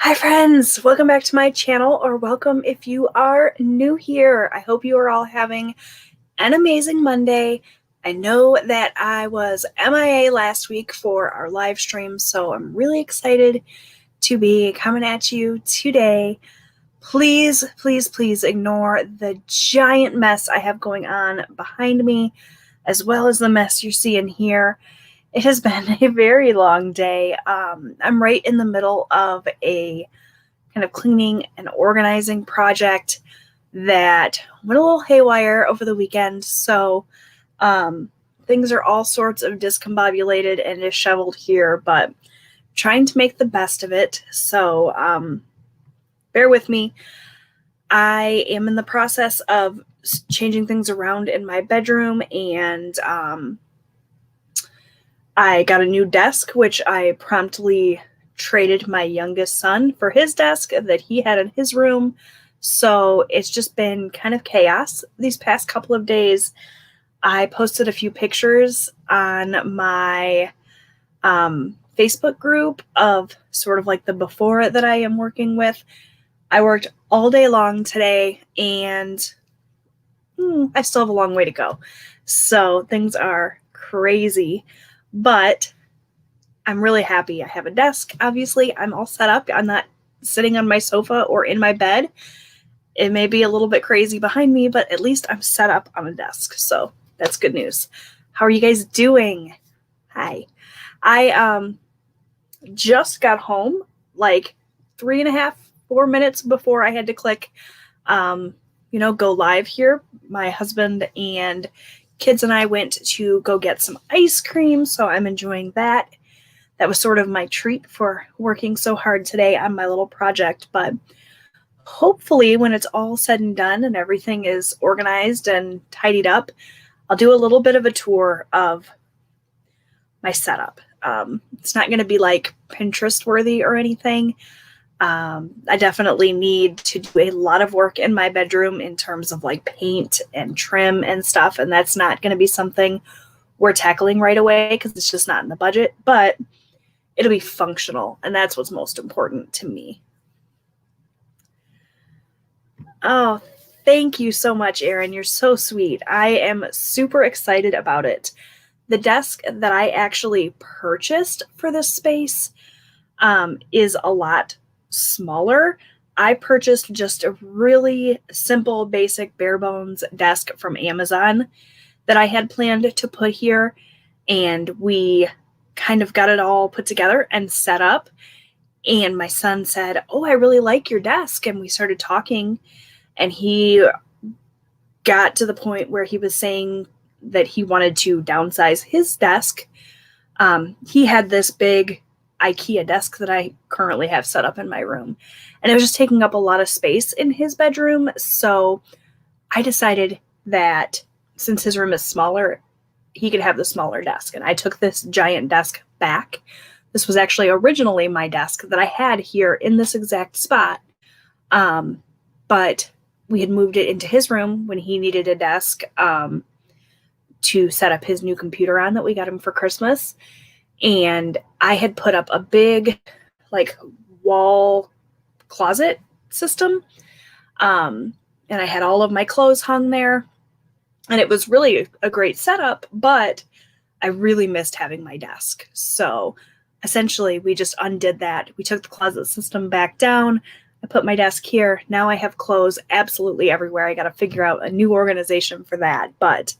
Hi friends, welcome back to my channel, or welcome if you are new here. I hope you are all having an amazing Monday. I know that I was MIA last week for our live stream, so I'm really excited to be coming at you today. Please, please, please ignore the giant mess I have going on behind me, as well as the mess you're seeing here. It has been a very long day. I'm right in the middle of a kind of cleaning and organizing project that went a little haywire over the weekend. So things are all sorts of discombobulated and disheveled here, but trying to make the best of it. So bear with me. I am in the process of changing things around in my bedroom, and I got a new desk, which I promptly traded my youngest son for his desk that he had in his room. So it's just been kind of chaos these past couple of days. I posted a few pictures on my Facebook group of sort of like the before that I am working with. I worked all day long today, and I still have a long way to go. So things are crazy. But I'm really happy. I have a desk, obviously. I'm all set up. I'm not sitting on my sofa or in my bed. It may be a little bit crazy behind me, but at least I'm set up on a desk. So that's good news. How are you guys doing? Hi. I just got home like 3.5, 4 minutes before I had to click, go live here. My husband and kids and I went to go get some ice cream, so I'm enjoying that. That was sort of my treat for working so hard today on my little project, but hopefully when it's all said and done and everything is organized and tidied up, I'll do a little bit of a tour of my setup. It's not going to be like Pinterest worthy or anything. I definitely need to do a lot of work in my bedroom in terms of like paint and trim and stuff, and that's not going to be something we're tackling right away because it's just not in the budget, but it'll be functional, and that's what's most important to me. Oh, thank you so much, Erin. You're so sweet. I am super excited about it. The desk that I actually purchased for this space is a lot smaller. I purchased just a really simple, basic, bare bones desk from Amazon that I had planned to put here, and we kind of got it all put together and set up. And my son said, "Oh, I really like your desk." And we started talking, and he got to the point where he was saying that he wanted to downsize his desk. He had this big IKEA desk that I currently have set up in my room, and it was just taking up a lot of space in his bedroom. So I decided that since his room is smaller, he could have the smaller desk, and I took this giant desk back. This was actually originally my desk that I had here in this exact spot, but we had moved it into his room when he needed a desk to set up his new computer on that we got him for Christmas. And I had put up a big like wall closet system, and I had all of my clothes hung there, and it was really a great setup, but I really missed having my desk. So essentially we just undid that. We took the closet system back down. I put my desk here. Now I have clothes absolutely everywhere. I got to figure out a new organization for that, but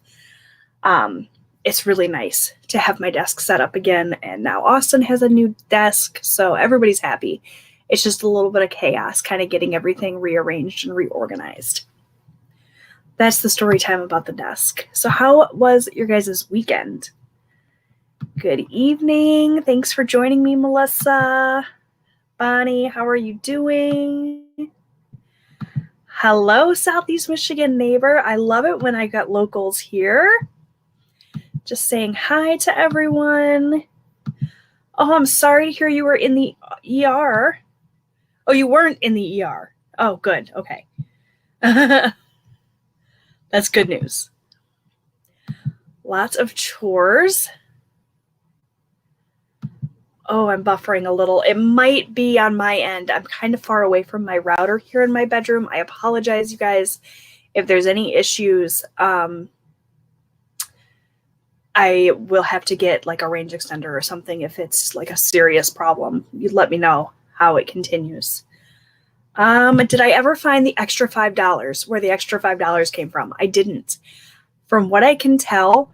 it's really nice to have my desk set up again. And now Austin has a new desk, so everybody's happy. It's just a little bit of chaos, kind of getting everything rearranged and reorganized. That's the story time about the desk. So how was your guys' weekend? Good evening. Thanks for joining me, Melissa. Bonnie, how are you doing? Hello, Southeast Michigan neighbor. I love it when I got locals here. Just saying hi to everyone. Oh, I'm sorry to hear you were in the ER. Oh, you weren't in the ER. Oh, good. Okay. That's good news. Lots of chores. Oh, I'm buffering a little. It might be on my end. I'm kind of far away from my router here in my bedroom. I apologize, you guys, if there's any issues. I will have to get like a range extender or something if it's like a serious problem. You'd let me know how it continues. Did I ever find the extra $5? Where the extra $5 came from? I didn't. From what I can tell,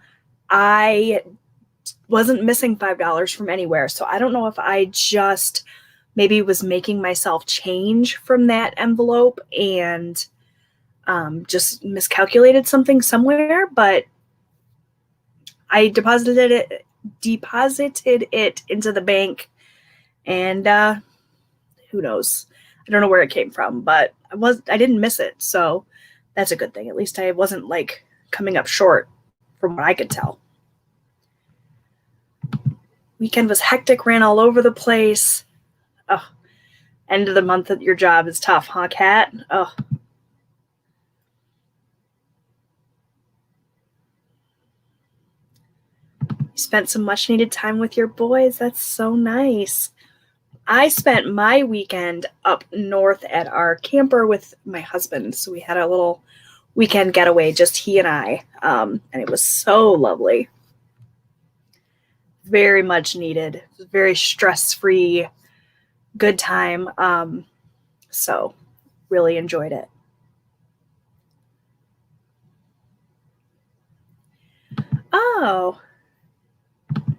I wasn't missing $5 from anywhere. So I don't know if I just maybe was making myself change from that envelope and just miscalculated something somewhere, but I deposited it into the bank, and who knows? I don't know where it came from, but I didn't miss it, so that's a good thing. At least I wasn't like coming up short from what I could tell. Weekend was hectic, ran all over the place. Oh, end of the month at your job is tough, huh, Kat? Oh. You spent some much needed time with your boys. That's so nice. I spent my weekend up north at our camper with my husband. So we had a little weekend getaway, just he and I. And it was so lovely. Very much needed. Very stress-free, good time. So really enjoyed it. Oh. You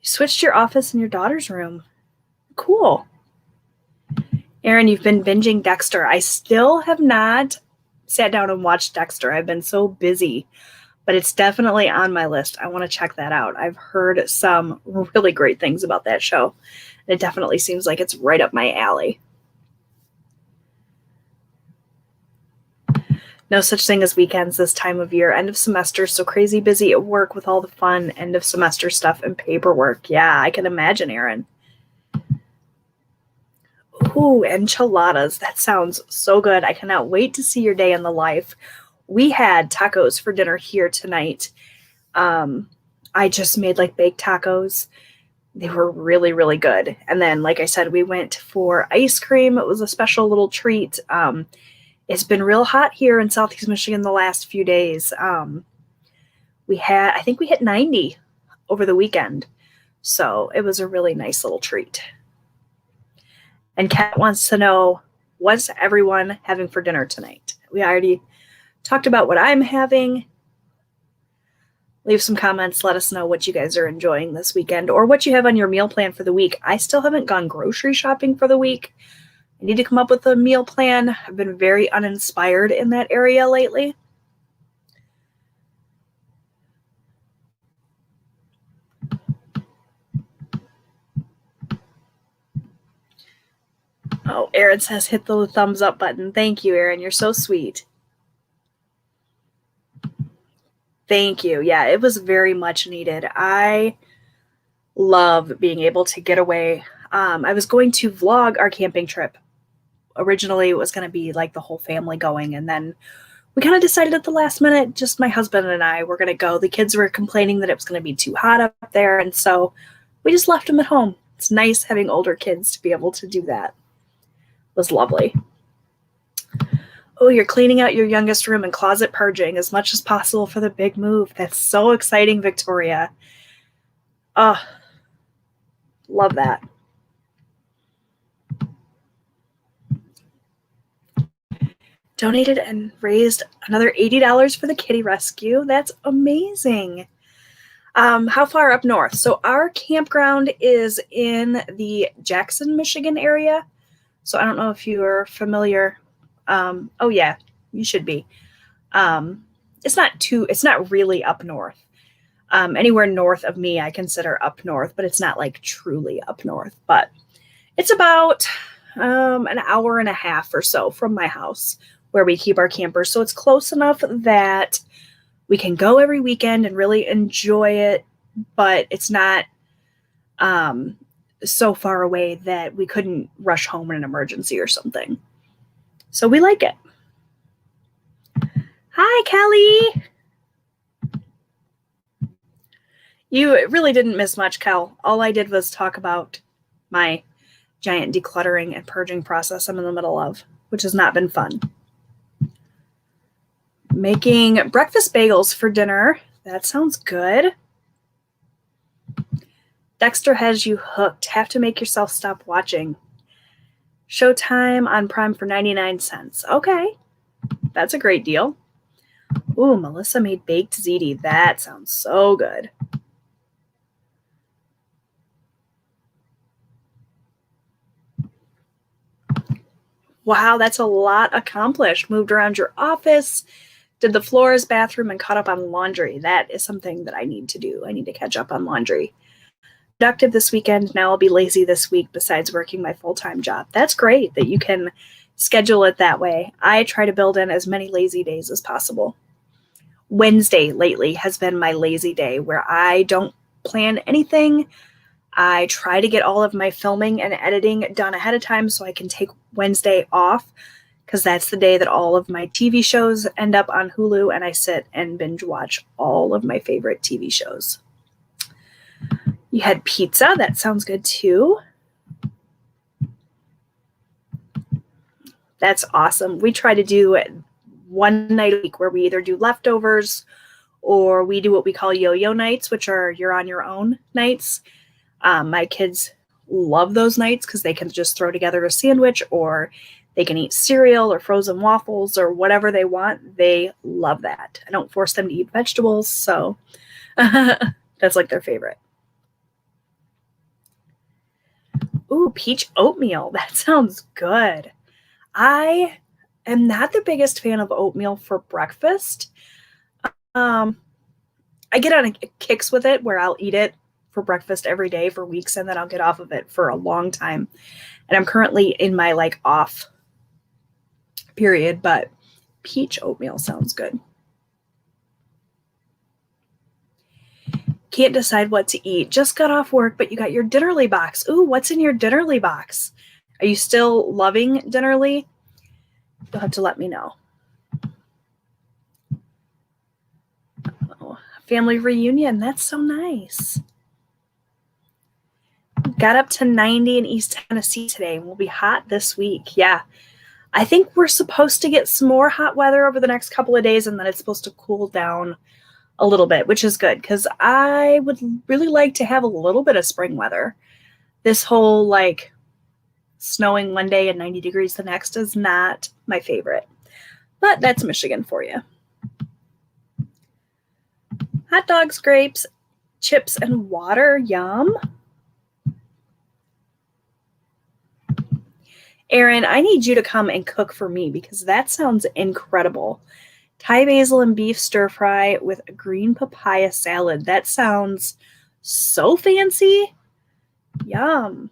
switched your office in your daughter's room. Cool. Erin, you've been binging Dexter. I still have not sat down and watched Dexter. I've been so busy, but it's definitely on my list. I want to check that out. I've heard some really great things about that show. It definitely seems like it's right up my alley. No such thing as weekends this time of year. End of semester, so crazy busy at work with all the fun end of semester stuff and paperwork. Yeah, I can imagine, Erin. Ooh, enchiladas. That sounds so good. I cannot wait to see your day in the life. We had tacos for dinner here tonight. I just made like baked tacos. They were really, really good. And then, like I said, we went for ice cream. It was a special little treat. It's been real hot here in Southeast Michigan the last few days. I think we hit 90 over the weekend. So it was a really nice little treat. And Kat wants to know, what's everyone having for dinner tonight? We already talked about what I'm having. Leave some comments. Let us know what you guys are enjoying this weekend or what you have on your meal plan for the week. I still haven't gone grocery shopping for the week. I need to come up with a meal plan. I've been very uninspired in that area lately. Oh, Erin says hit the thumbs up button. Thank you, Erin. You're so sweet. Thank you. Yeah, it was very much needed. I love being able to get away. I was going to vlog our camping trip. Originally, it was going to be like the whole family going, and then we kind of decided at the last minute, just my husband and I were going to go. The kids were complaining that it was going to be too hot up there, and so we just left them at home. It's nice having older kids to be able to do that. It was lovely. Oh, you're cleaning out your youngest room and closet purging as much as possible for the big move. That's so exciting, Victoria. Oh, love that. Donated and raised another $80 for the kitty rescue. That's amazing. How far up north? So our campground is in the Jackson, Michigan area. So I don't know if you're familiar. Oh yeah, you should be. It's not really up north. Anywhere north of me, I consider up north, but it's not like truly up north. But it's about an hour and a half or so from my house where we keep our campers. So it's close enough that we can go every weekend and really enjoy it, but it's not so far away that we couldn't rush home in an emergency or something. So we like it. Hi, Kelly. You really didn't miss much, Cal. All I did was talk about my giant decluttering and purging process I'm in the middle of, which has not been fun. Making breakfast bagels for dinner. That sounds good. Dexter has you hooked. Have to make yourself stop watching. Showtime on Prime for 99 cents. Okay, that's a great deal. Ooh, Melissa made baked ziti. That sounds so good. Wow, that's a lot accomplished. Moved around your office, did the floors, bathroom, and caught up on laundry. That is something that I need to do. I need to catch up on laundry. Productive this weekend. Now I'll be lazy this week besides working my full-time job. That's great that you can schedule it that way. I try to build in as many lazy days as possible. Wednesday lately has been my lazy day where I don't plan anything. I try to get all of my filming and editing done ahead of time so I can take Wednesday off because that's the day that all of my TV shows end up on Hulu and I sit and binge watch all of my favorite TV shows. You had pizza. That sounds good too. That's awesome. We try to do it one night a week where we either do leftovers or we do what we call yo-yo nights, which are you're on your own nights. My kids love those nights because they can just throw together a sandwich or they can eat cereal or frozen waffles or whatever they want. They love that. I don't force them to eat vegetables, so that's like their favorite. Ooh, peach oatmeal. That sounds good. I am not the biggest fan of oatmeal for breakfast. I get on kicks with it where I'll eat it for breakfast every day for weeks and then I'll get off of it for a long time. And I'm currently in my off period, but peach oatmeal sounds good. Can't decide what to eat. Just got off work, but you got your Dinnerly box. Ooh, what's in your Dinnerly box? Are you still loving Dinnerly? You'll have to let me know. Oh, family reunion. That's so nice. Got up to 90 in East Tennessee today. We'll be hot this week. Yeah. I think we're supposed to get some more hot weather over the next couple of days, and then it's supposed to cool down a little bit, which is good because I would really like to have a little bit of spring weather. This whole snowing one day and 90 degrees the next is not my favorite, but that's Michigan for you. Hot dogs, grapes, chips, and water. Yum. Erin, I need you to come and cook for me because that sounds incredible. Thai basil and beef stir fry with a green papaya salad. That sounds so fancy. Yum.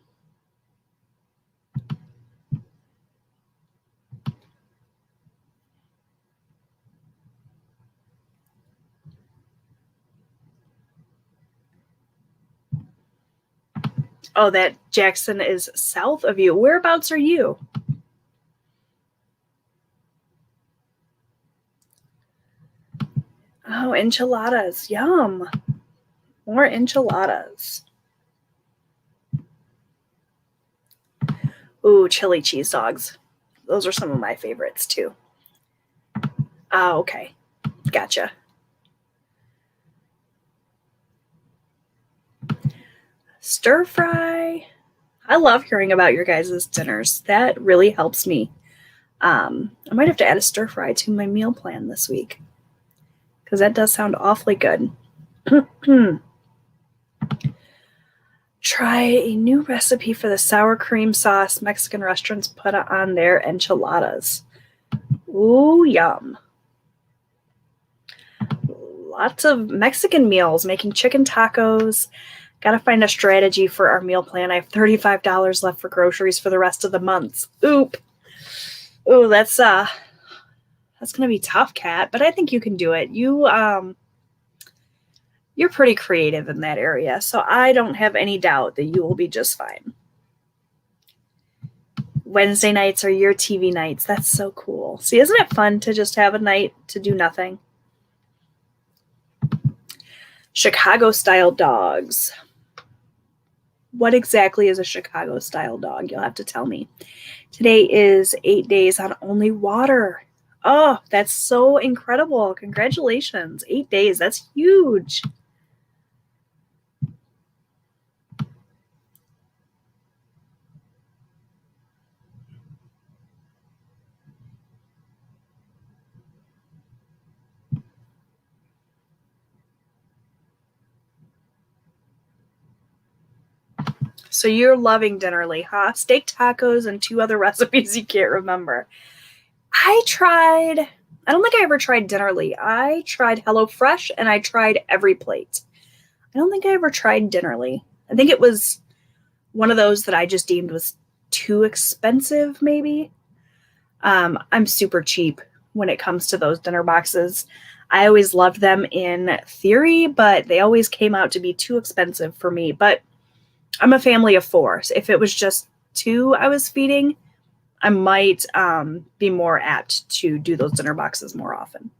Oh, that Jackson is south of you. Whereabouts are you? Oh, enchiladas. Yum. More enchiladas. Ooh, chili cheese dogs. Those are some of my favorites too. Oh, okay. Gotcha. Stir fry. I love hearing about your guys' dinners. That really helps me. I might have to add a stir fry to my meal plan this week because that does sound awfully good. Try a new recipe for the sour cream sauce Mexican restaurants put on their enchiladas. Ooh, yum. Lots of Mexican meals, making chicken tacos. Got to find a strategy for our meal plan. I have $35 left for groceries for the rest of the month. Oop. Ooh, that's going to be tough, Kat, but I think you can do it. You're pretty creative in that area, so I don't have any doubt that you will be just fine. Wednesday nights are your TV nights. That's so cool. See, isn't it fun to just have a night to do nothing? Chicago-style dogs. What exactly is a Chicago-style dog? You'll have to tell me. Today is 8 days on only water. Oh, that's so incredible. Congratulations. 8 days. That's huge. So you're loving Dinnerly, huh? Steak tacos and 2 other recipes you can't remember. I don't think I ever tried Dinnerly. I tried HelloFresh and I tried Every Plate. I don't think I ever tried Dinnerly. I think it was one of those that I just deemed was too expensive, maybe. I'm super cheap when it comes to those dinner boxes. I always loved them in theory, but they always came out to be too expensive for me. But I'm a family of 4. So if it was just 2 I was feeding, I might be more apt to do those dinner boxes more often.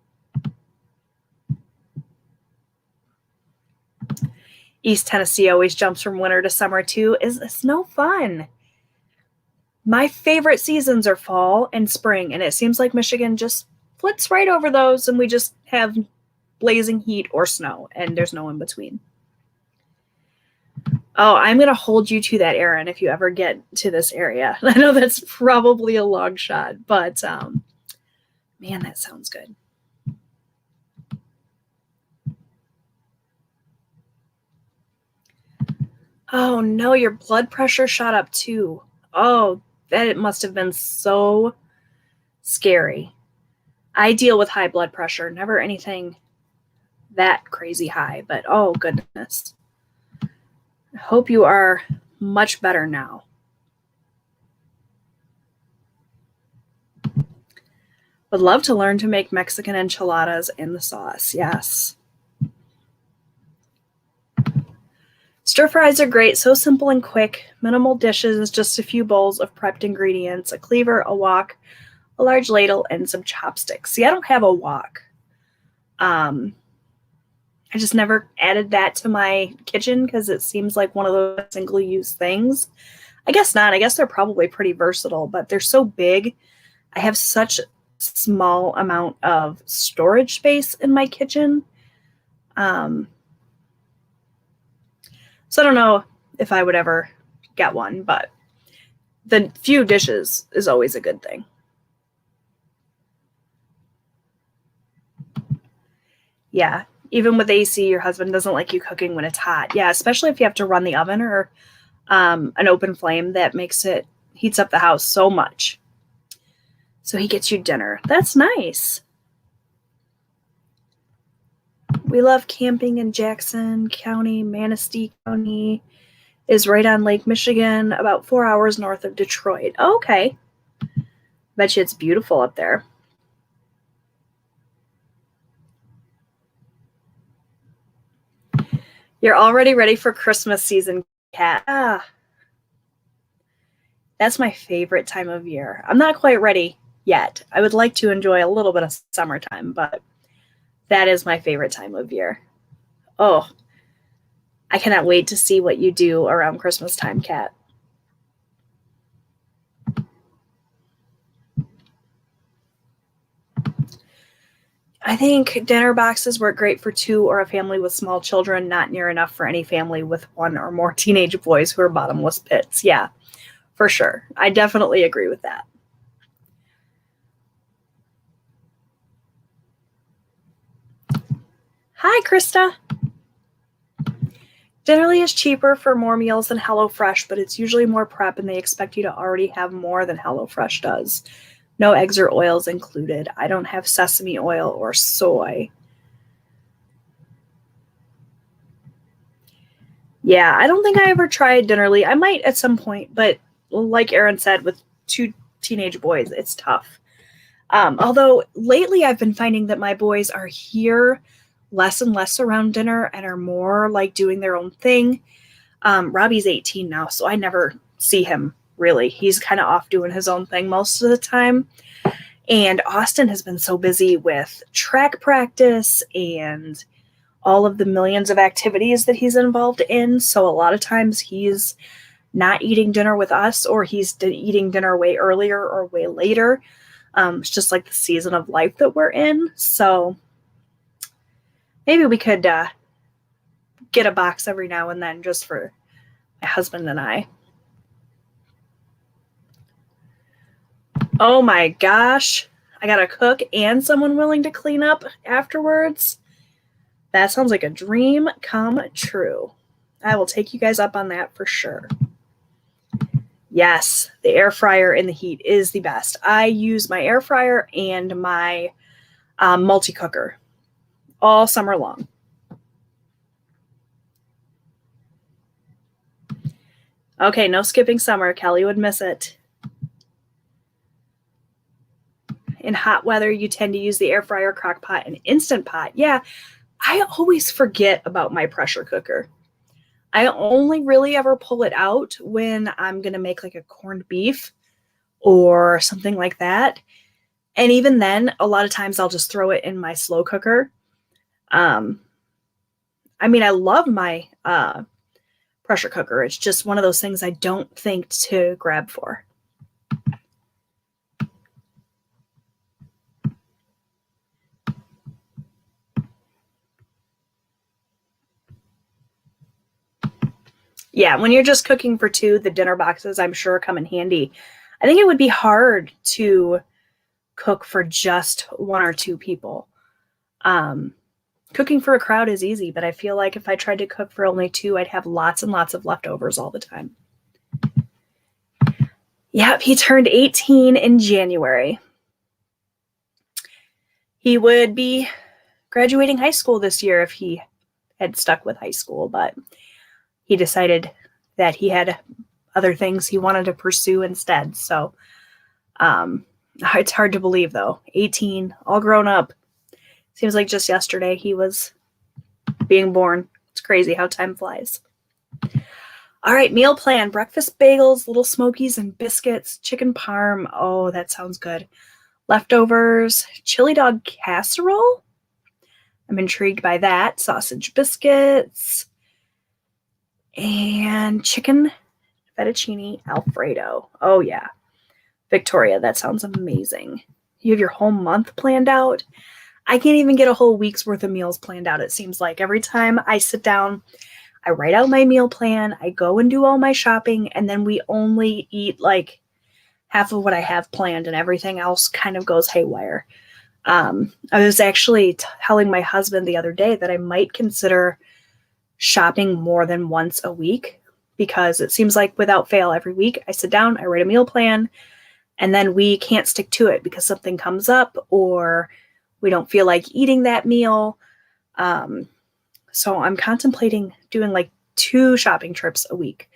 East Tennessee always jumps from winter to summer too. It's no fun. My favorite seasons are fall and spring, and it seems like Michigan just flits right over those, and we just have blazing heat or snow, and there's no in between. Oh, I'm going to hold you to that, Erin, if you ever get to this area. I know that's probably a long shot, but man, that sounds good. Oh, no, your blood pressure shot up too. Oh, that must have been so scary. I deal with high blood pressure, never anything that crazy high, but oh, goodness. I hope you are much better now. Would love to learn to make Mexican enchiladas in the sauce. Yes. Stir fries are great. So simple and quick. Minimal dishes, just a few bowls of prepped ingredients, a cleaver, a wok, a large ladle, and some chopsticks. See, I don't have a wok. I just never added that to my kitchen because it seems like one of those single-use things. I guess not. I guess they're probably pretty versatile, but they're so big. I have such a small amount of storage space in my kitchen. So I don't know if I would ever get one, but the few dishes is always a good thing. Yeah. Even with AC, your husband doesn't like you cooking when it's hot. Yeah, especially if you have to run the oven or an open flame that heats up the house so much. So he gets you dinner. That's nice. We love camping in Jackson County. Manistee County is right on Lake Michigan, about 4 hours north of Detroit. Oh, okay. Bet you it's beautiful up there. You're already ready for Christmas season, Kat. That's my favorite time of year. I'm not quite ready yet. I would like to enjoy a little bit of summertime, but that is my favorite time of year. Oh, I cannot wait to see what you do around Christmas time, Kat. I think dinner boxes work great for 2 or a family with small children, not near enough for any family with 1 or more teenage boys who are bottomless pits. Yeah, for sure. I definitely agree with that. Hi, Krista. Dinnerly is cheaper for more meals than HelloFresh, but it's usually more prep and they expect you to already have more than HelloFresh does. No eggs or oils included. I don't have sesame oil or soy. Yeah, I don't think I ever tried Dinnerly. I might at some point, but like Erin said, with 2 teenage boys, it's tough. Although lately I've been finding that my boys are here less and less around dinner and are more like doing their own thing. Robbie's 18 now, so I never see him really. He's kind of off doing his own thing most of the time. And Austin has been so busy with track practice and all of the millions of activities that he's involved in. So a lot of times he's not eating dinner with us, or he's eating dinner way earlier or way later. It's just like the season of life that we're in. So maybe we could get a box every now and then just for my husband and I. Oh my gosh. I got a cook and someone willing to clean up afterwards. That sounds like a dream come true. I will take you guys up on that for sure. Yes, the air fryer in the heat is the best. I use my air fryer and my multi-cooker all summer long. Okay, no skipping summer. Kelly would miss it. In hot weather, you tend to use the air fryer, crock pot, and Instant Pot. Yeah, I always forget about my pressure cooker. I only really ever pull it out when I'm going to make like a corned beef or something like that. And even then, a lot of times I'll just throw it in my slow cooker. I mean, I love my pressure cooker. It's just one of those things I don't think to grab for. Yeah, when you're just cooking for two, the dinner boxes, I'm sure, come in handy. I think it would be hard to cook for just one or two people. Cooking for a crowd is easy, but I feel like if I tried to cook for only two, I'd have lots and lots of leftovers all the time. Yep, he turned 18 in January. He would be graduating high school this year if he had stuck with high school, but he decided that he had other things he wanted to pursue instead. So it's hard to believe, though. 18, all grown up. Seems like just yesterday he was being born. It's crazy how time flies. All right, meal plan. Breakfast bagels, little smokies and biscuits, chicken parm. Oh, that sounds good. Leftovers, chili dog casserole. I'm intrigued by that. Sausage biscuits. And chicken fettuccine Alfredo. Oh, yeah. Victoria, that sounds amazing. You have your whole month planned out. I can't even get a whole week's worth of meals planned out, it seems like. Every time I sit down, I write out my meal plan, I go and do all my shopping, and then we only eat like half of what I have planned, and everything else kind of goes haywire. I was actually telling my husband the other day that I might consider shopping more than once a week, because it seems like without fail every week I sit down, I write a meal plan, and then we can't stick to it because something comes up or we don't feel like eating that meal. So I'm contemplating doing like 2 shopping trips a week,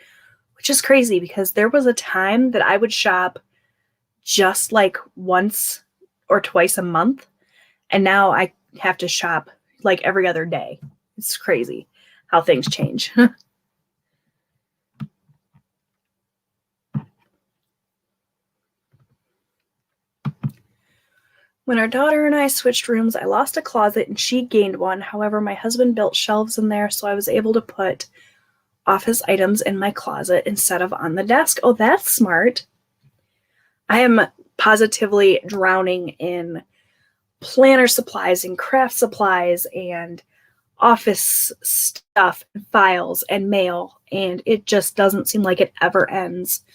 which is crazy because there was a time that I would shop just like once or twice a month, and now I have to shop like every other day. It's crazy how things change. When our daughter and I switched rooms, I lost a closet and she gained one. However, my husband built shelves in there, so I was able to put office items in my closet instead of on the desk. Oh, that's smart. I am positively drowning in planner supplies and craft supplies and office stuff and files and mail, and it just doesn't seem like it ever ends.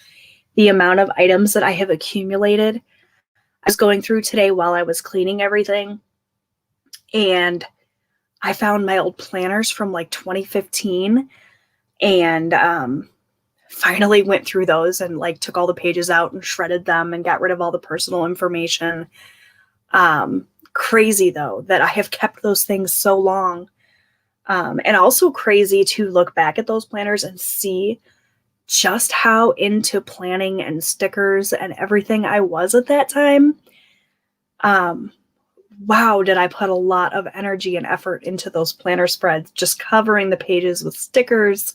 The amount of items that I have accumulated. I was going through today while I was cleaning everything, and I found my old planners from like 2015, and finally went through those and like took all the pages out and shredded them and got rid of all the personal information. Crazy though that I have kept those things so long. And also crazy to look back at those planners and see just how into planning and stickers and everything I was at that time. Wow, did I put a lot of energy and effort into those planner spreads, just covering the pages with stickers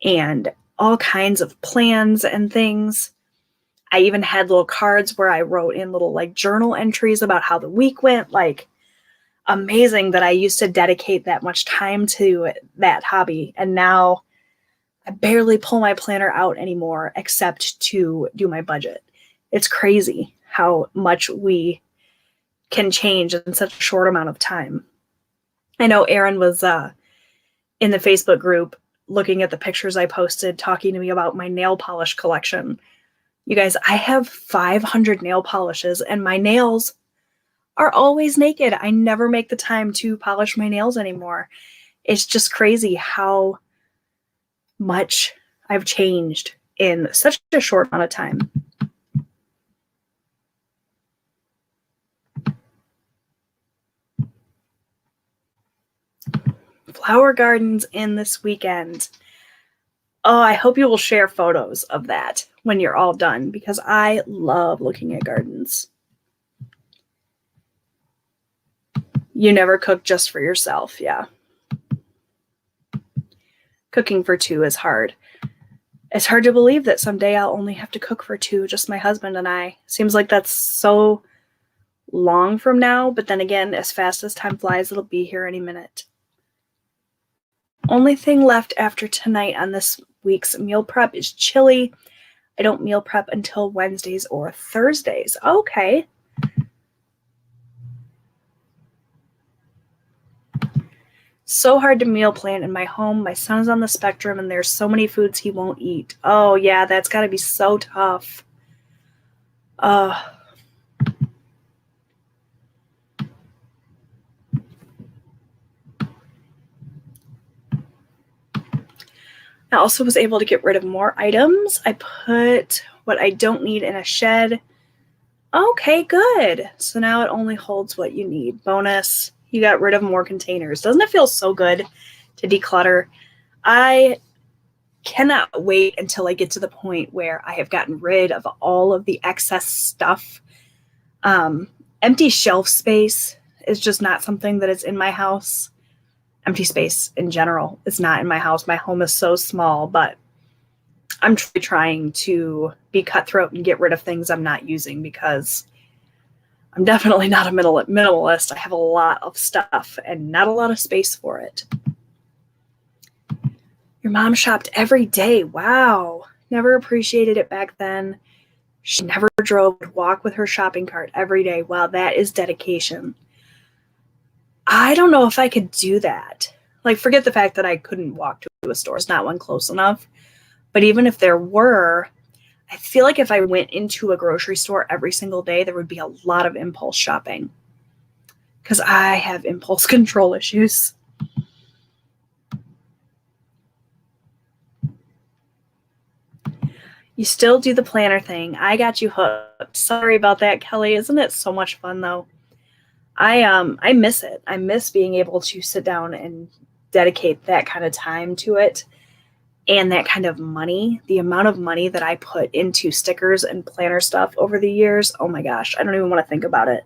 and all kinds of plans and things. I even had little cards where I wrote in little like journal entries about how the week went. Like, amazing that I used to dedicate that much time to that hobby. And now I barely pull my planner out anymore except to do my budget. It's crazy how much we can change in such a short amount of time. I know Erin was in the Facebook group looking at the pictures I posted, talking to me about my nail polish collection. You guys, I have 500 nail polishes and my nails are always naked. I never make the time to polish my nails anymore. It's just crazy how much I've changed in such a short amount of time. Flower gardens in this weekend. Oh, I hope you will share photos of that when you're all done, because I love looking at gardens. You never cook just for yourself, yeah. Cooking for two is hard. It's hard to believe that someday I'll only have to cook for two, just my husband and I. Seems like that's so long from now, but then again, as fast as time flies, it'll be here any minute. Only thing left after tonight on this week's meal prep is chili. I don't meal prep until Wednesdays or Thursdays. Okay. So hard to meal plan in my home. My son's on the spectrum and there's so many foods he won't eat. Oh yeah, that's gotta be so tough. I also was able to get rid of more items. I put what I don't need in a shed. Okay, good. So now it only holds what you need. Bonus, you got rid of more containers. Doesn't it feel so good to declutter? I cannot wait until I get to the point where I have gotten rid of all of the excess stuff. Empty shelf space is just not something that is in my house. Empty space in general is not in my house. My home is so small, but I'm trying to be cutthroat and get rid of things I'm not using because I'm definitely not a minimalist. I have a lot of stuff and not a lot of space for it. Your mom shopped every day. Wow. Never appreciated it back then. She never drove to walk with her shopping cart every day. Wow, that is dedication. I don't know if I could do that. Like, forget the fact that I couldn't walk to a store. It's not one close enough. But even if there were, I feel like if I went into a grocery store every single day, there would be a lot of impulse shopping because I have impulse control issues. You still do the planner thing. I got you hooked. Sorry about that, Kelly. Isn't it so much fun, though? I miss it. I miss being able to sit down and dedicate that kind of time to it and that kind of money. The amount of money that I put into stickers and planner stuff over the years. Oh my gosh, I don't even want to think about it.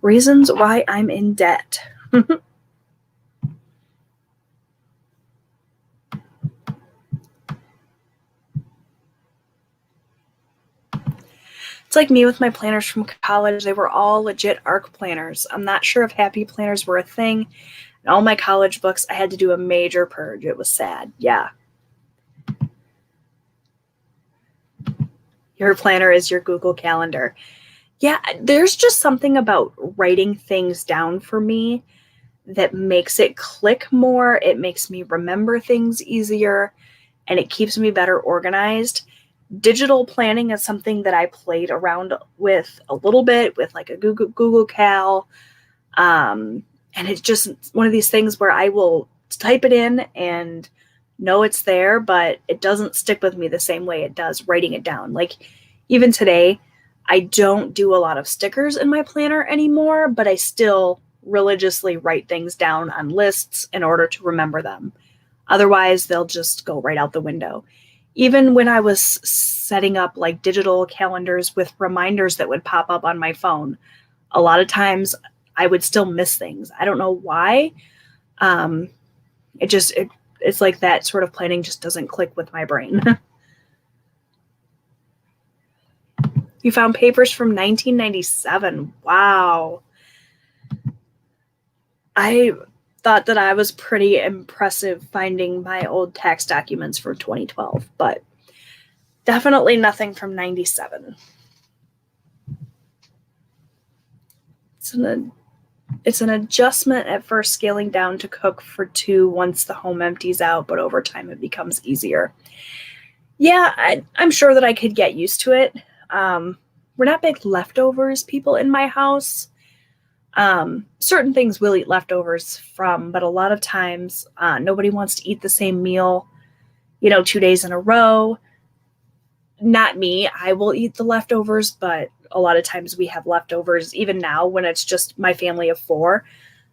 Reasons why I'm in debt. It's like me with my planners from college. They were all legit ARC planners. I'm not sure if happy planners were a thing. In all my college books, I had to do a major purge. It was sad. Yeah. Your planner is your Google Calendar. Yeah, there's just something about writing things down for me that makes it click more. It makes me remember things easier, and it keeps me better organized. Digital planning is something that I played around with a little bit with like a Google Cal. And it's just one of these things where I will type it in and know it's there, but it doesn't stick with me the same way it does writing it down. Like even today, I don't do a lot of stickers in my planner anymore, but I still religiously write things down on lists in order to remember them. Otherwise, they'll just go right out the window. Even when I was setting up like digital calendars with reminders that would pop up on my phone, a lot of times I would still miss things. I don't know why. It's like that sort of planning just doesn't click with my brain. You found papers from 1997. Wow. I thought that I was pretty impressive finding my old tax documents for 2012, but definitely nothing from 97. It's an adjustment at first, scaling down to cook for two once the home empties out, but over time it becomes easier. Yeah, I'm sure that I could get used to it. We're not big leftovers people in my house. Certain things we'll eat leftovers from, but a lot of times nobody wants to eat the same meal, 2 days in a row. Not me. I will eat the leftovers, but a lot of times we have leftovers even now when it's just my family of 4.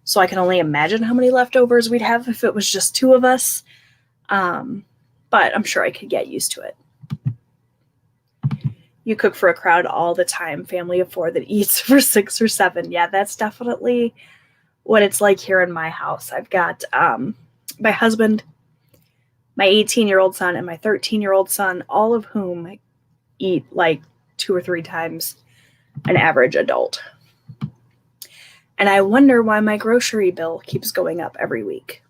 So I can only imagine how many leftovers we'd have if it was just 2 of us. But I'm sure I could get used to it. You cook for a crowd all the time, family of 4 that eats for 6 or 7. Yeah, that's definitely what it's like here in my house. I've got my husband, my 18-year-old son, and my 13-year-old son, all of whom eat like 2 or 3 times an average adult. And I wonder why my grocery bill keeps going up every week.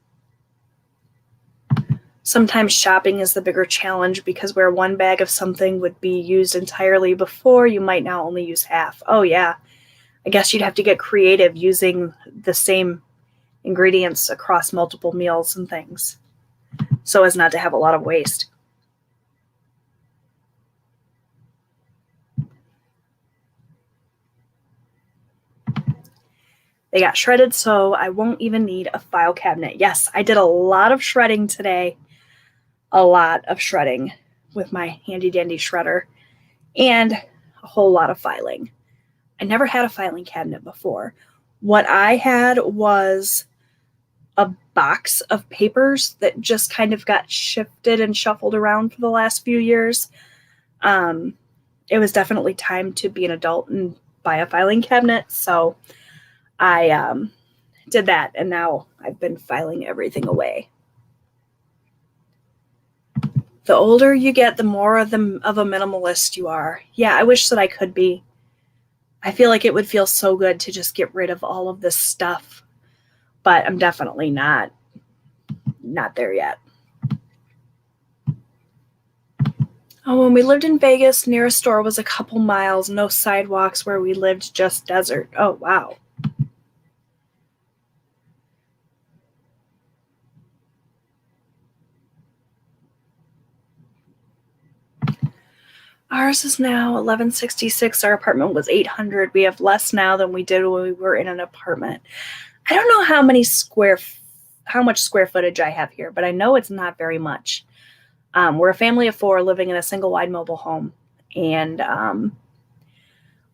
Sometimes shopping is the bigger challenge because where one bag of something would be used entirely before, you might now only use half. Oh yeah, I guess you'd have to get creative using the same ingredients across multiple meals and things so as not to have a lot of waste. They got shredded, so I won't even need a file cabinet. Yes, I did a lot of shredding today. A lot of shredding with my handy dandy shredder and a whole lot of filing. I never had a filing cabinet before. What I had was a box of papers that just kind of got shifted and shuffled around for the last few years. It was definitely time to be an adult and buy a filing cabinet. So I did that, and now I've been filing everything away. The older you get, the more of a minimalist you are. Yeah, I wish that I could be. I feel like it would feel so good to just get rid of all of this stuff, but I'm definitely not there yet. Oh, when we lived in Vegas, nearest store was a couple miles, no sidewalks where we lived, just desert. Oh, wow. Ours is now 1166. Our apartment was 800. We have less now than we did when we were in an apartment. I don't know how much square footage I have here, but I know it's not very much. We're a family of 4 living in a single wide mobile home. And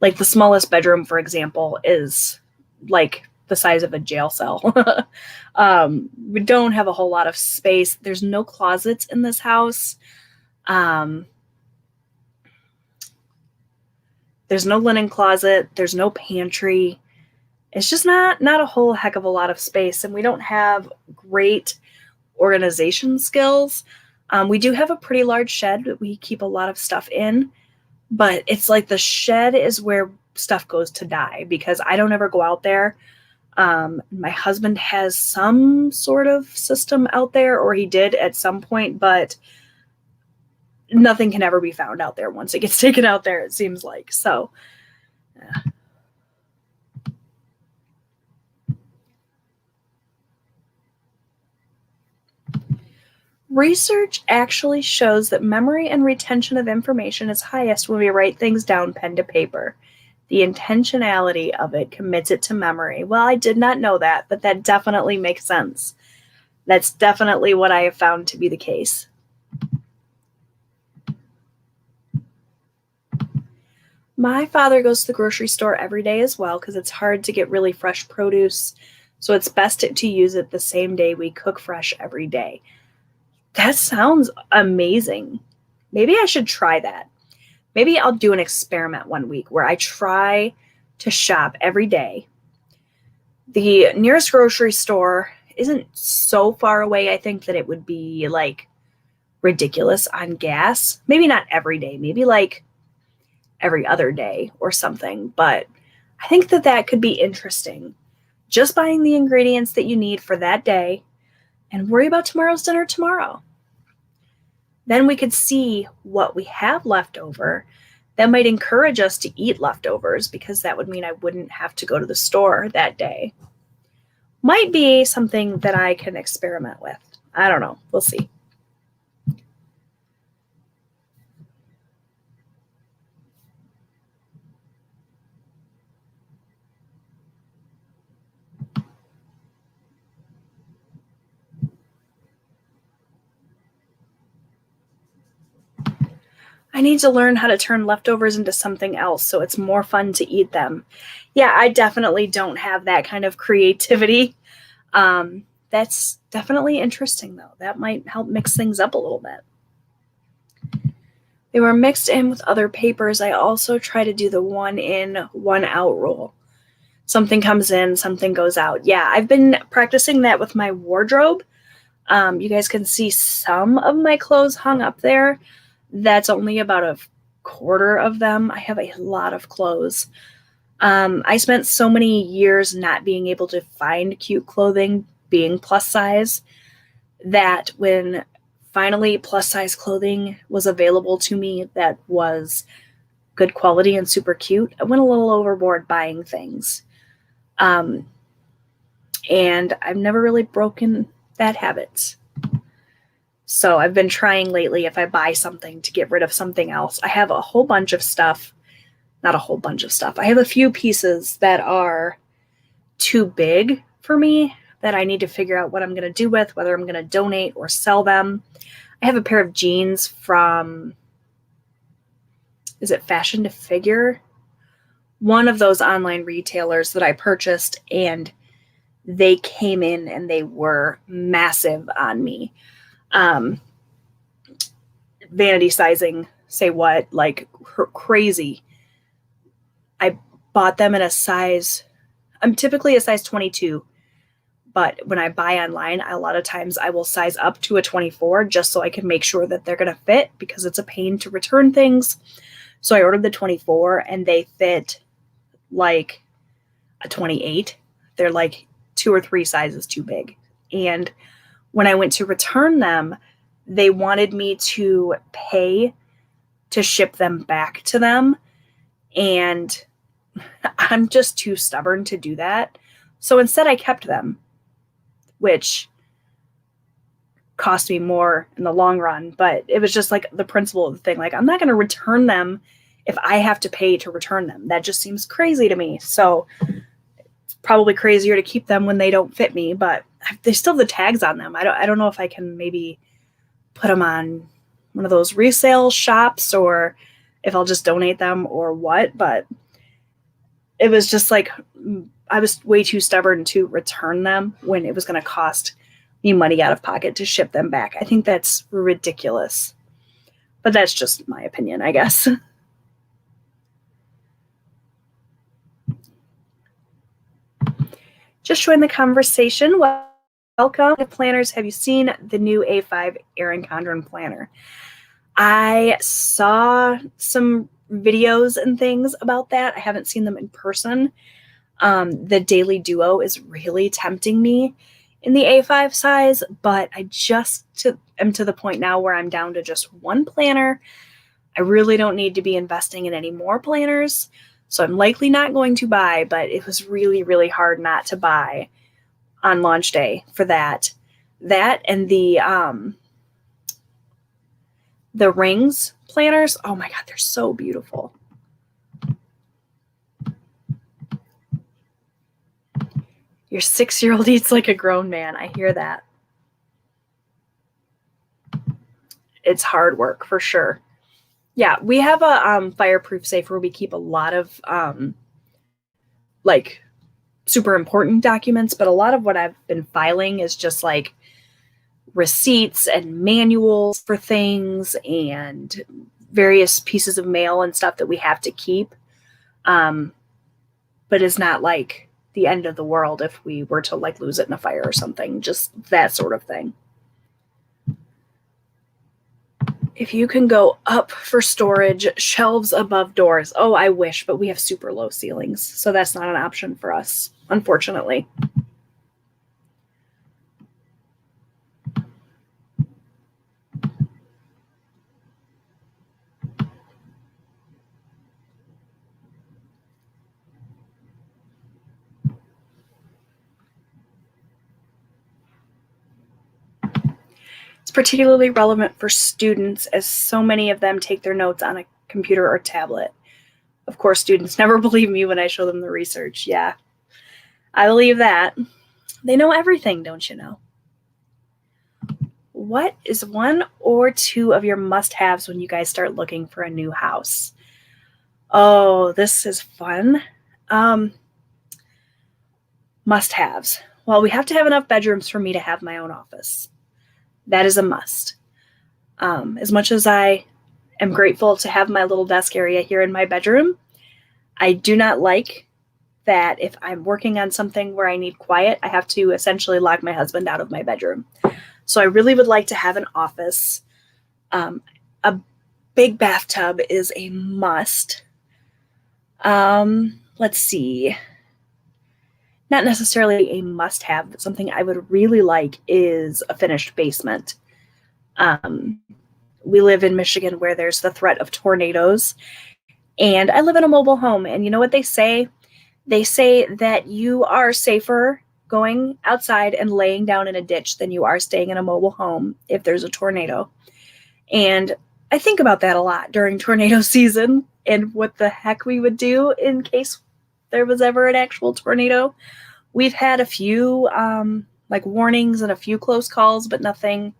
like the smallest bedroom, for example, is like the size of a jail cell. We don't have a whole lot of space. There's no closets in this house. There's no linen closet. There's no pantry. It's just not a whole heck of a lot of space. And we don't have great organization skills. We do have a pretty large shed that we keep a lot of stuff in. But it's like the shed is where stuff goes to die because I don't ever go out there. My husband has some sort of system out there, or he did at some point, but nothing can ever be found out there once it gets taken out there, it seems like. So, yeah. Research actually shows that memory and retention of information is highest when we write things down pen to paper. The intentionality of it commits it to memory. Well, I did not know that, but that definitely makes sense. That's definitely what I have found to be the case. My father goes to the grocery store every day as well because it's hard to get really fresh produce. So it's best to use it the same day we cook fresh every day. That sounds amazing. Maybe I should try that. Maybe I'll do an experiment one week where I try to shop every day. The nearest grocery store isn't so far away, I think, that it would be like ridiculous on gas. Maybe not every day, maybe like every other day or something. But I think that could be interesting. just buying the ingredients that you need for that day and worry about tomorrow's dinner tomorrow. Then we could see what we have left over. That might encourage us to eat leftovers because that would mean I wouldn't have to go to the store that day. Might be something that I can experiment with. I don't know. We'll see. I need to learn how to turn leftovers into something else so it's more fun to eat them. Yeah, I definitely don't have that kind of creativity. That's definitely interesting, though. That might help mix things up a little bit. They were mixed in with other papers. I also try to do the 1 in, 1 out rule. Something comes in, something goes out. Yeah, I've been practicing that with my wardrobe. You guys can see some of my clothes hung up there. That's only about a quarter of them. I have a lot of clothes. I spent so many years not being able to find cute clothing, being plus size, that when finally plus size clothing was available to me that was good quality and super cute, I went a little overboard buying things. And I've never really broken that habit. So I've been trying lately, if I buy something, to get rid of something else. I have a whole bunch of stuff. Not a whole bunch of stuff. I have a few pieces that are too big for me that I need to figure out what I'm going to do with, whether I'm going to donate or sell them. I have a pair of jeans from, is it Fashion to Figure? One of those online retailers that I purchased, and they came in and they were massive on me. Vanity sizing, say what, like crazy. I bought them in a size, I'm typically a size 22, but when I buy online, a lot of times I will size up to a 24 just so I can make sure that they're going to fit, because it's a pain to return things. So I ordered the 24 and they fit like a 28. They're like 2 or 3 sizes too big. And when I went to return them, they wanted me to pay to ship them back to them. And I'm just too stubborn to do that. So instead I kept them, which cost me more in the long run. But it was just like the principle of the thing. Like, I'm not going to return them if I have to pay to return them. That just seems crazy to me. So it's probably crazier to keep them when they don't fit me, but they still have the tags on them. I don't know if I can maybe put them on one of those resale shops or if I'll just donate them or what, but it was just like, I was way too stubborn to return them when it was going to cost me money out of pocket to ship them back. I think that's ridiculous, but that's just my opinion, I guess. Just join the conversation. Welcome to planners. Have you seen the new A5 Erin Condren planner? I saw some videos and things about that. I haven't seen them in person. The Daily Duo is really tempting me in the A5 size, but I am to the point now where I'm down to just one planner. I really don't need to be investing in any more planners, so I'm likely not going to buy, but it was really, really hard not to buy on launch day for that. That and the rings planners. Oh my God, they're so beautiful. Your 6-year-old eats like a grown man. I hear that. It's hard work for sure. Yeah, we have a fireproof safe where we keep a lot of like super important documents, but a lot of what I've been filing is just like receipts and manuals for things and various pieces of mail and stuff that we have to keep. But it's not like the end of the world if we were to like lose it in a fire or something, just that sort of thing. If you can go up for storage, shelves above doors. Oh, I wish, but we have super low ceilings, so that's not an option for us, unfortunately. It's particularly relevant for students as so many of them take their notes on a computer or tablet. Of course, students never believe me when I show them the research. Yeah, I believe that. They know everything, don't you know? What is one or two of your must-haves when you guys start looking for a new house? Oh, this is fun. Must-haves. Well, we have to have enough bedrooms for me to have my own office. That is a must. As much as I am grateful to have my little desk area here in my bedroom, I do not like that if I'm working on something where I need quiet, I have to essentially lock my husband out of my bedroom. So I really would like to have an office. A big bathtub is a must. Let's see. Not necessarily a must-have, but something I would really like is a finished basement. We live in Michigan where there's the threat of tornadoes, and I live in a mobile home. And you know what they say? They say that you are safer going outside and laying down in a ditch than you are staying in a mobile home if there's a tornado. And I think about that a lot during tornado season and what the heck we would do in case there was ever an actual tornado. We've had a few warnings and a few close calls, but nothing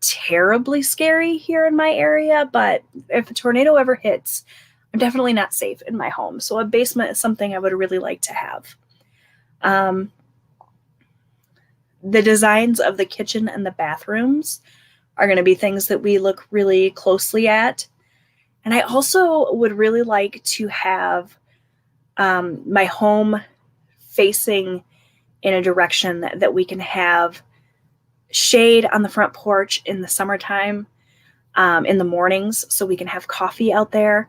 terribly scary here in my area. But if a tornado ever hits, I'm definitely not safe in my home. So a basement is something I would really like to have. The designs of the kitchen and the bathrooms are going to be things that we look really closely at. And I also would really like to have my home facing in a direction that we can have shade on the front porch in the summertime, in the mornings, so we can have coffee out there,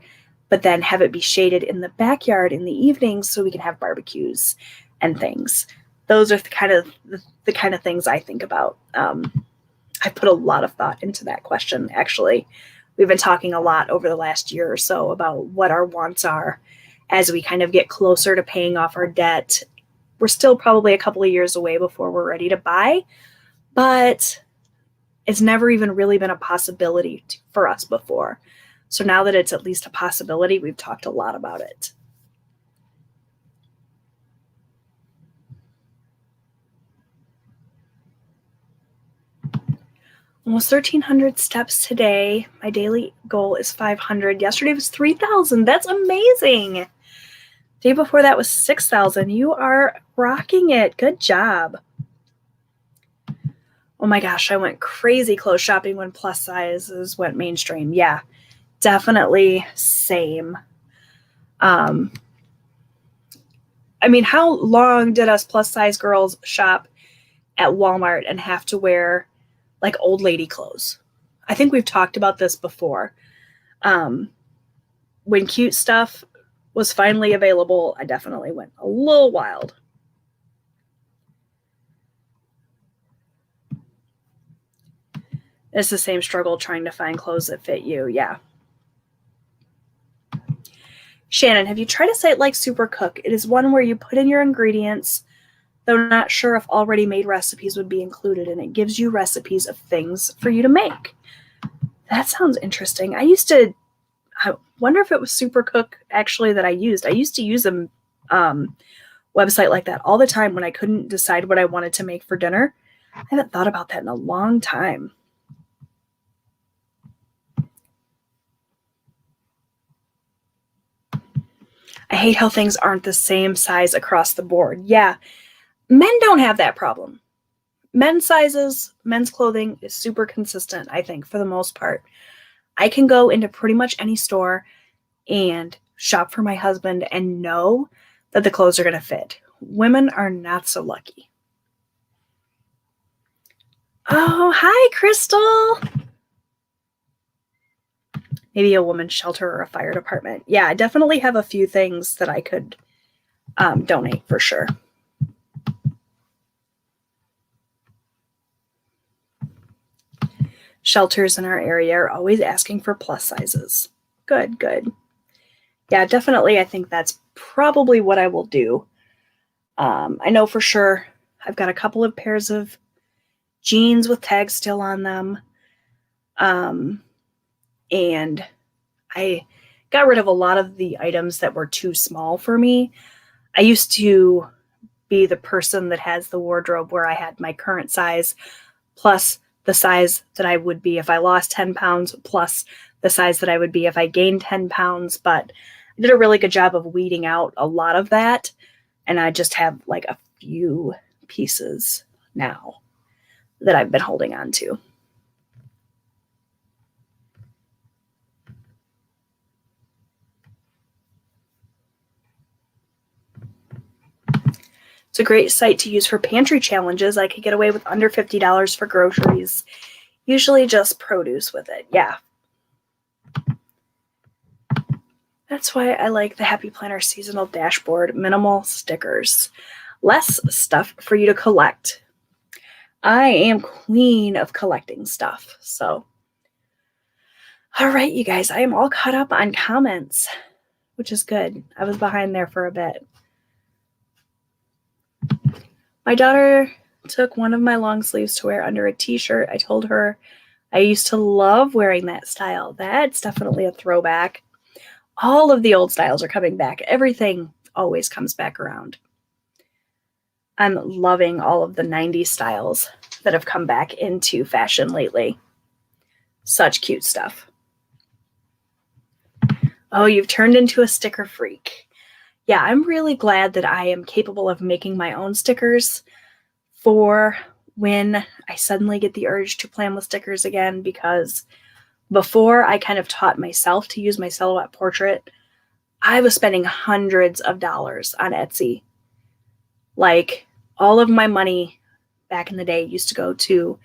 but then have it be shaded in the backyard in the evenings so we can have barbecues and things. Those are the kind of things I think about. I put a lot of thought into that question, actually. We've been talking a lot over the last year or so about what our wants are as we kind of get closer to paying off our debt. We're still probably a couple of years away before we're ready to buy, but it's never even really been a possibility for us before. So now that it's at least a possibility, we've talked a lot about it. Almost 1,300 steps today. My daily goal is 500. Yesterday was 3,000. That's amazing. Day before that was 6,000. You are rocking it. Good job. Oh my gosh, I went crazy clothes shopping when plus sizes went mainstream. Yeah, definitely same. I mean, how long did us plus size girls shop at Walmart and have to wear like old lady clothes? I think we've talked about this before. When cute stuff was finally available, I definitely went a little wild. It's the same struggle trying to find clothes that fit you. Yeah. Shannon, have you tried a site like Supercook? It is one where you put in your ingredients, though not sure if already made recipes would be included, and it gives you recipes of things for you to make. That sounds interesting. I wonder if it was Supercook actually that I used. I used to use a website like that all the time when I couldn't decide what I wanted to make for dinner. I haven't thought about that in a long time. I hate how things aren't the same size across the board. Yeah, men don't have that problem. Men's sizes, men's clothing is super consistent, I think, for the most part. I can go into pretty much any store and shop for my husband and know that the clothes are going to fit. Women are not so lucky. Oh, hi, Crystal. maybe a women's shelter or a fire department. Yeah, I definitely have a few things that I could donate for sure. Shelters in our area are always asking for plus sizes. Good, good. Yeah, definitely. I think that's probably what I will do. I know for sure I've got a couple of pairs of jeans with tags still on them. And I got rid of a lot of the items that were too small for me. I used to be the person that has the wardrobe where I had my current size plus the size that I would be if I lost 10 pounds plus the size that I would be if I gained 10 pounds. But I did a really good job of weeding out a lot of that. And I just have like a few pieces now that I've been holding on to. It's a great site to use for pantry challenges. I could get away with under $50 for groceries, usually just produce with it. Yeah. That's why I like the Happy Planner seasonal dashboard, minimal stickers, less stuff for you to collect. I am queen of collecting stuff. So, all right, you guys, I am all caught up on comments, which is good. I was behind there for a bit. My daughter took one of my long sleeves to wear under a t-shirt. I told her I used to love wearing that style. That's definitely a throwback. All of the old styles are coming back. Everything always comes back around. I'm loving all of the 90s styles that have come back into fashion lately. Such cute stuff. Oh, you've turned into a sticker freak. Yeah, I'm really glad that I am capable of making my own stickers for when I suddenly get the urge to plan with stickers again, because before I kind of taught myself to use my silhouette portrait, I was spending hundreds of dollars on Etsy. Like, all of my money back in the day used to go to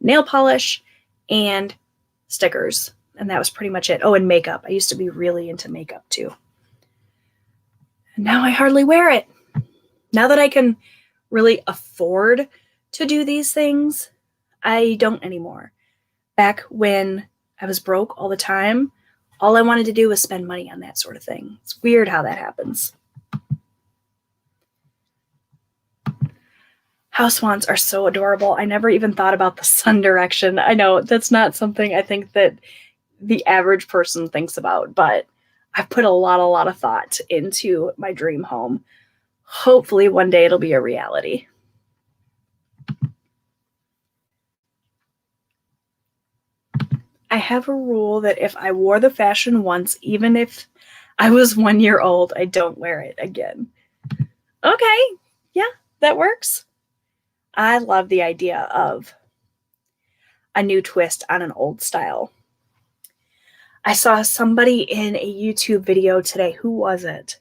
nail polish and stickers, and that was pretty much it. Oh, and makeup. I used to be really into makeup too. And now I hardly wear it. Now that I can really afford to do these things, I don't anymore. Back when I was broke all the time, all I wanted to do was spend money on that sort of thing. It's weird how that happens. Housewands are so adorable. I never even thought about the sun direction. I know that's not something I think that the average person thinks about, but I've put a lot of thought into my dream home. Hopefully one day it'll be a reality. I have a rule that if I wore the fashion once, even if I was 1 year old, I don't wear it again. Okay, yeah, that works. I love the idea of a new twist on an old style. I saw somebody in a YouTube video today. Who was it?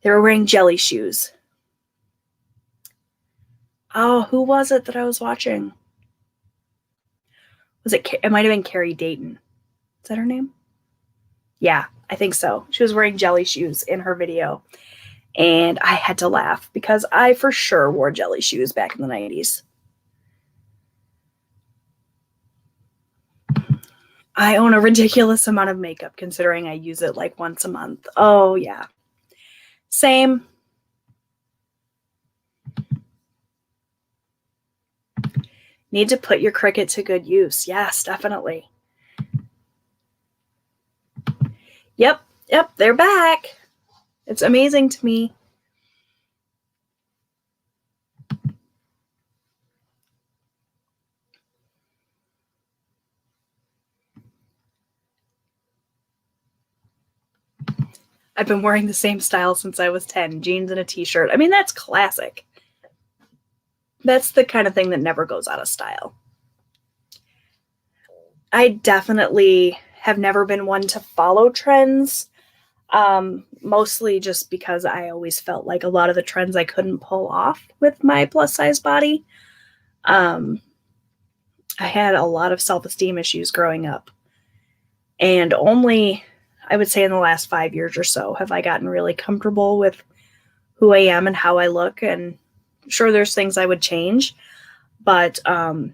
They were wearing jelly shoes. Oh, who was it that I was watching? It might have been Carrie Dayton. Is that her name? Yeah, I think so. She was wearing jelly shoes in her video. And I had to laugh because I for sure wore jelly shoes back in the 90s. I own a ridiculous amount of makeup considering I use it like once a month. Oh, yeah. Same. Need to put your Cricut to good use. Yes, definitely. Yep, they're back. It's amazing to me. I've been wearing the same style since I was 10, jeans and a t-shirt. I mean, that's classic. That's the kind of thing that never goes out of style. I definitely have never been one to follow trends, mostly just because I always felt like a lot of the trends I couldn't pull off with my plus size body. I had a lot of self-esteem issues growing up. And only, I would say, in the last 5 years or so have I gotten really comfortable with who I am and how I look. And sure, there's things I would change, but I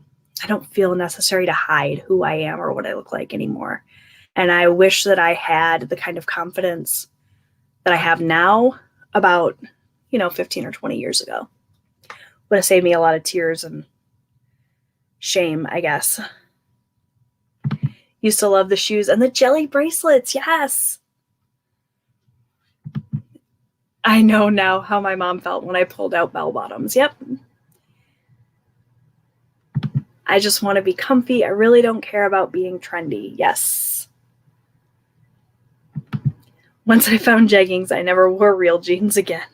don't feel necessary to hide who I am or what I look like anymore. And I wish that I had the kind of confidence that I have now about, 15 or 20 years ago. Would have saved me a lot of tears and shame, I guess. Used to love the shoes and the jelly bracelets. Yes. I know now how my mom felt when I pulled out bell bottoms. Yep. I just want to be comfy. I really don't care about being trendy. Yes. Once I found jeggings, I never wore real jeans again.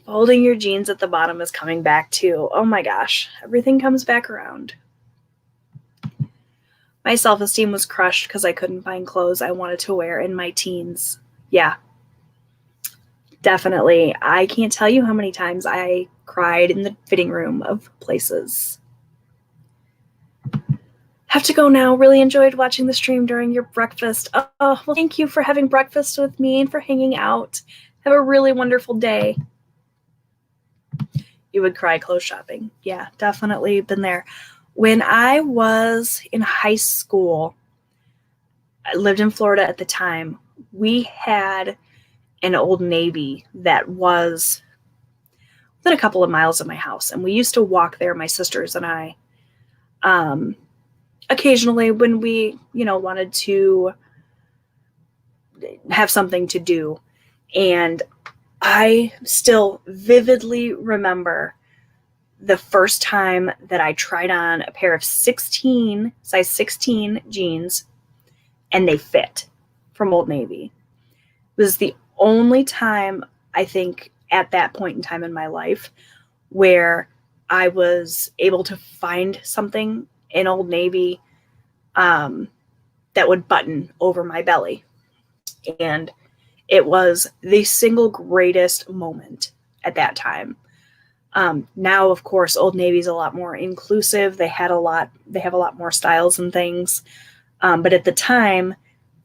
Folding your jeans at the bottom is coming back too. Oh my gosh. Everything comes back around. My self-esteem was crushed because I couldn't find clothes I wanted to wear in my teens. Yeah. Definitely. I can't tell you how many times I cried in the fitting room of places. Have to go now. Really enjoyed watching the stream during your breakfast. Oh, well, thank you for having breakfast with me and for hanging out. Have a really wonderful day. You would cry clothes shopping. Yeah, definitely been there. When I was in high school, I lived in Florida at the time. We had an Old Navy that was within a couple of miles of my house. And we used to walk there, my sisters and I, occasionally when we, wanted to have something to do. And I still vividly remember the first time that I tried on a pair of size 16 jeans and they fit from Old Navy. It was the only time, I think, at that point in time in my life where I was able to find something in Old Navy that would button over my belly. And it was the single greatest moment at that time. Now, of course, Old Navy's a lot more inclusive. They have a lot more styles and things. But at the time,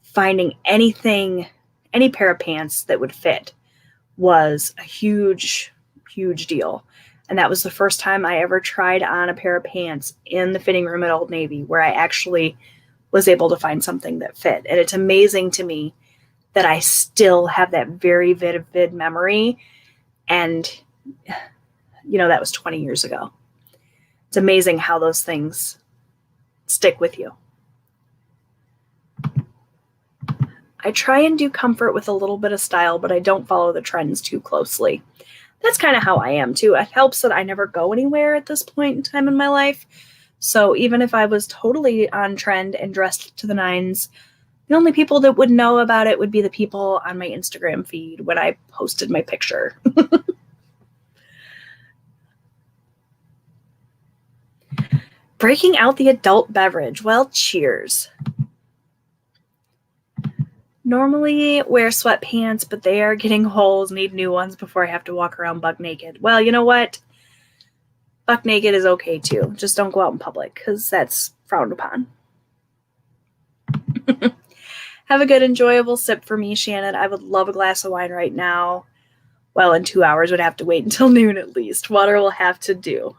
finding any pair of pants that would fit was a huge, huge deal. And that was the first time I ever tried on a pair of pants in the fitting room at Old Navy, where I actually was able to find something that fit. And it's amazing to me that I still have that very vivid memory. And, that was 20 years ago. It's amazing how those things stick with you. I try and do comfort with a little bit of style, but I don't follow the trends too closely. That's kind of how I am too. It helps that I never go anywhere at this point in time in my life. So even if I was totally on trend and dressed to the nines, the only people that would know about it would be the people on my Instagram feed when I posted my picture. Breaking out the adult beverage. Well, cheers. Normally wear sweatpants, but they are getting holes, need new ones before I have to walk around buck naked. Well, you know what? Buck naked is okay too. Just don't go out in public because that's frowned upon. Have a good, enjoyable sip for me, Shannon. I would love a glass of wine right now. Well, in 2 hours, would have to wait until noon at least. Water will have to do.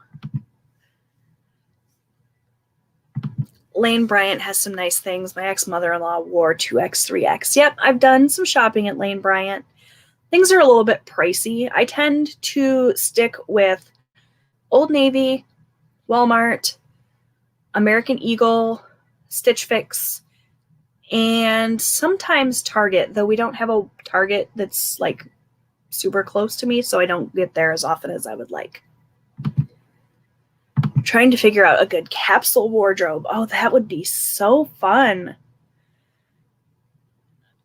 Lane Bryant has some nice things. My ex-mother-in-law wore 2X, 3X. Yep, I've done some shopping at Lane Bryant. Things are a little bit pricey. I tend to stick with Old Navy, Walmart, American Eagle, Stitch Fix, and sometimes Target, though we don't have a Target that's like super close to me, so I don't get there as often as I would like. Trying to figure out a good capsule wardrobe. Oh, that would be so fun.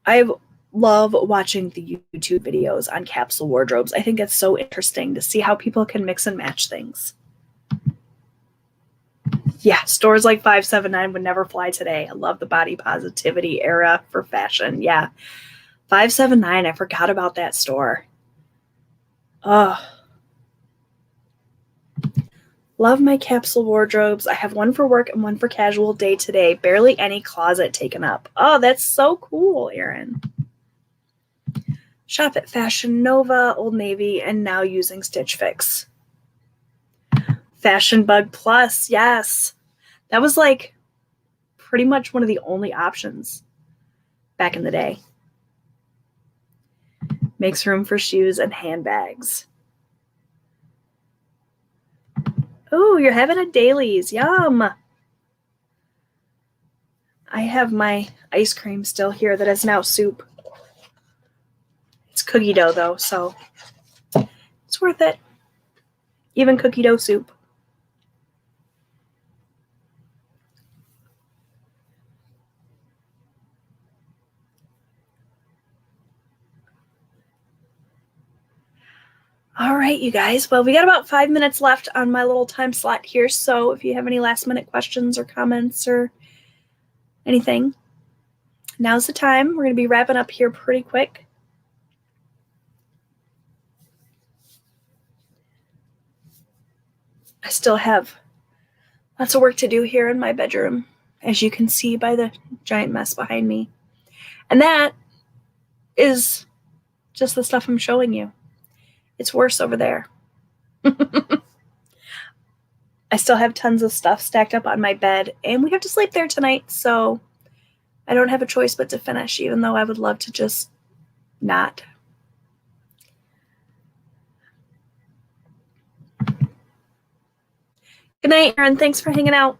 I love watching the YouTube videos on capsule wardrobes. I think it's so interesting to see how people can mix and match things. Yeah, stores like 579 would never fly today. I love the body positivity era for fashion. Yeah, 579, I forgot about that store. Oh. Love my capsule wardrobes. I have one for work and one for casual day to day. Barely any closet taken up. Oh, that's so cool, Erin. Shop at Fashion Nova, Old Navy, and now using Stitch Fix. Fashion Bug Plus, yes. That was like pretty much one of the only options back in the day. Makes room for shoes and handbags. Oh, you're having a Dailies. Yum. I have my ice cream still here that is now soup. It's cookie dough, though, so it's worth it. Even cookie dough soup. All right, you guys. Well, we got about 5 minutes left on my little time slot here, so if you have any last-minute questions or comments or anything, now's the time. We're going to be wrapping up here pretty quick. I still have lots of work to do here in my bedroom, as you can see by the giant mess behind me. And that is just the stuff I'm showing you. It's worse over there. I still have tons of stuff stacked up on my bed, and we have to sleep there tonight, so I don't have a choice but to finish, even though I would love to just not. Good night, Erin. Thanks for hanging out.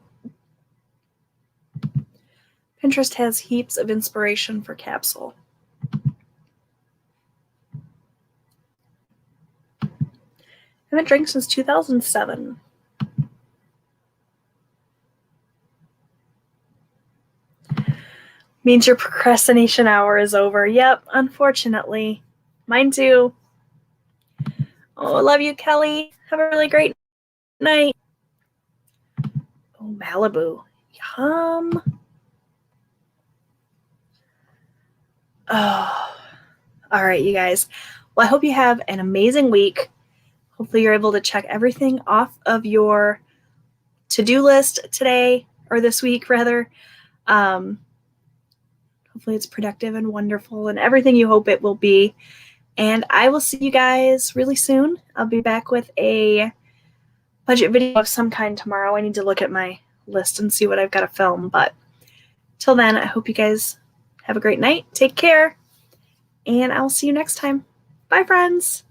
Pinterest has heaps of inspiration for capsule. I haven't drank since 2007. Means your procrastination hour is over. Yep, unfortunately. Mine too. Oh, I love you, Kelly. Have a really great night. Oh, Malibu. Yum. Oh, all right, you guys. Well, I hope you have an amazing week. Hopefully you're able to check everything off of your to-do list today, or this week, rather. Hopefully it's productive and wonderful and everything you hope it will be. And I will see you guys really soon. I'll be back with a budget video of some kind tomorrow. I need to look at my list and see what I've got to film. But till then, I hope you guys have a great night. Take care. And I'll see you next time. Bye, friends.